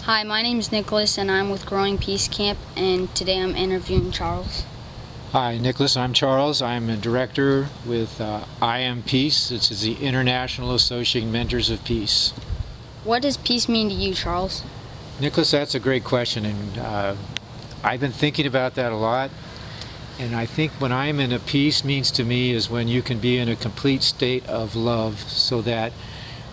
Hi, my name is Nicholas and I'm with Growing Peace Camp, and today I'm interviewing Charles. Hi, Nicholas. I'm Charles. I'm a director with I Am Peace. This is the International Association Mentors of Peace. What does peace mean to you, Charles? Nicholas, that's a great question, and I've been thinking about that a lot. And I think when I'm in a peace means to me is when you can be in a complete state of love, so that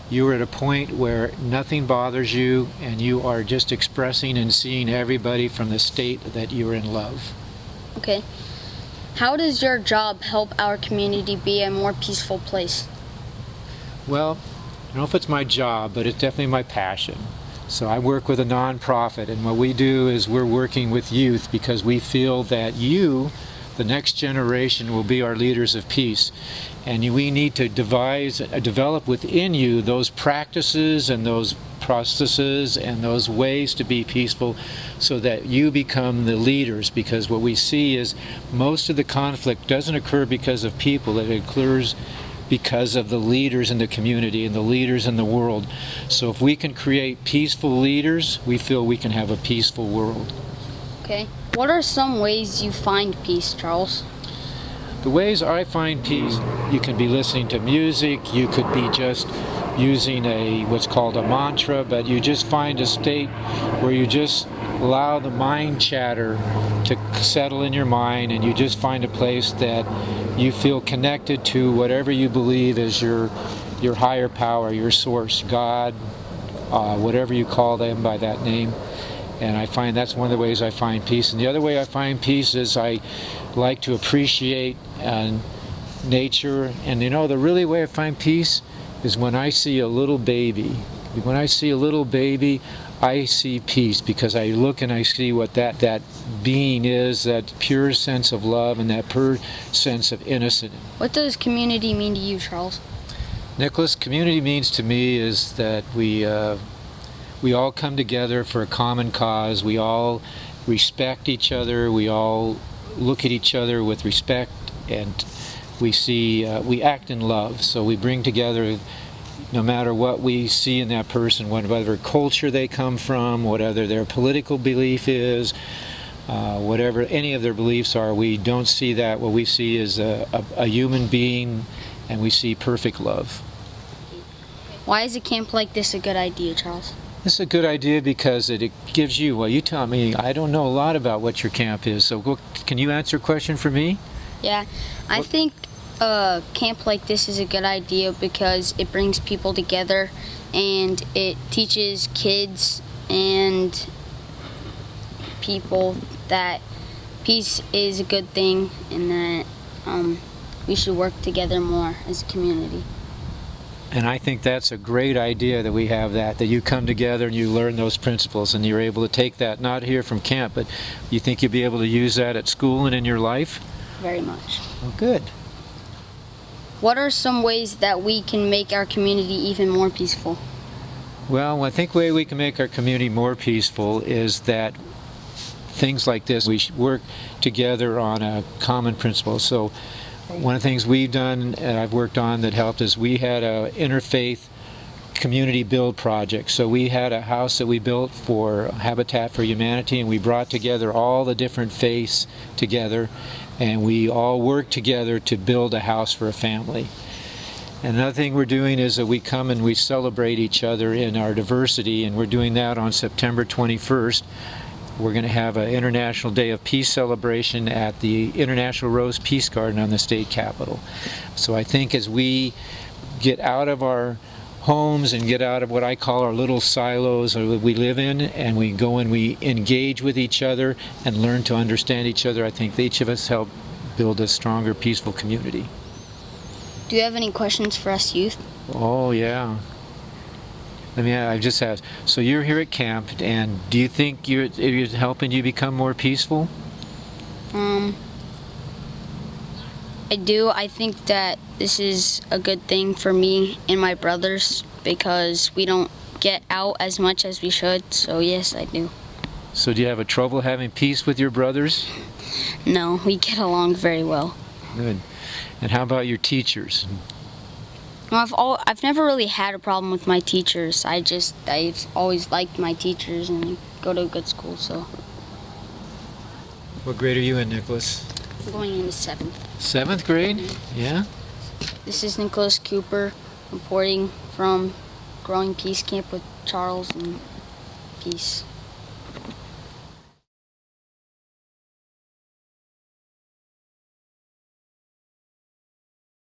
you're at a point where nothing bothers you and you are just expressing and seeing everybody from the state that you're in love. Okay. How does your job help our community be a more peaceful place? Well, I don't know if it's my job, but it's definitely my passion. So I work with a nonprofit, and what we do is we're working with youth because we feel that you, the next generation, will be our leaders of peace. And we need to develop within you those practices and those processes and those ways to be peaceful so that you become the leaders, because what we see is most of the conflict doesn't occur because of people, it occurs because of the leaders in the community and the leaders in the world. So if we can create peaceful leaders, we feel we can have a peaceful world. Okay. What are some ways you find peace, Charles? The ways I find peace, you can be listening to music, you could be just using what's called a mantra, but you just find a state where you just allow the mind chatter to settle in your mind, and you just find a place that you feel connected to whatever you believe is your higher power, your source, God, whatever you call them by that name. And I find that's one of the ways I find peace. And the other way I find peace is I like to appreciate nature. And you know, the really way I find peace is when I see a little baby. When I see a little baby, I see peace, because I look and I see what that being is, that pure sense of love and that pure sense of innocence. What does community mean to you, Charles? Nicholas, community means to me is that we all come together for a common cause. We all respect each other. We all look at each other with respect, and we act in love. So we bring together, no matter what we see in that person, whatever culture they come from, whatever their political belief is, whatever any of their beliefs are, we don't see that. What we see is a human being, and we see perfect love. Why is a camp like this a good idea, Charles? It's a good idea because it gives you, well, you tell me, I don't know a lot about what your camp is, so can you answer a question for me? Yeah, I think a camp like this is a good idea because it brings people together and it teaches kids and people that peace is a good thing, and that we should work together more as a community. And I think that's a great idea that we have that you come together and you learn those principles, and you're able to take that not here from camp, but you think you'll be able to use that at school and in your life? Very much. Well, good. What are some ways that we can make our community even more peaceful? Well, I think the way we can make our community more peaceful is that things like this, we should work together on a common principle. So one of the things we've done and I've worked on that helped is we had an interfaith community build project. So we had a house that we built for Habitat for Humanity, and we brought together all the different faiths together, and we all worked together to build a house for a family. And another thing we're doing is that we come and we celebrate each other in our diversity, and we're doing that on September 21st. We're going to have an International Day of Peace celebration at the International Rose Peace Garden on the state capitol. So I think as we get out of our homes and get out of what I call our little silos that we live in, and we go and we engage with each other and learn to understand each other, I think each of us help build a stronger, peaceful community. Do you have any questions for us youth? Oh, yeah. I just asked, so you're here at camp, and do you think it's helping you become more peaceful? I do. I think that this is a good thing for me and my brothers because we don't get out as much as we should, so yes, I do. So do you have trouble having peace with your brothers? No, we get along very well. Good. And how about your teachers? Well, I've never really had a problem with my teachers. I've always liked my teachers and go to a good school. So What grade are you in, Nicholas? I'm going into 7th. 7th grade? Yeah? This is Nicholas Cooper reporting from Growing Peace Camp with Charles and Peace.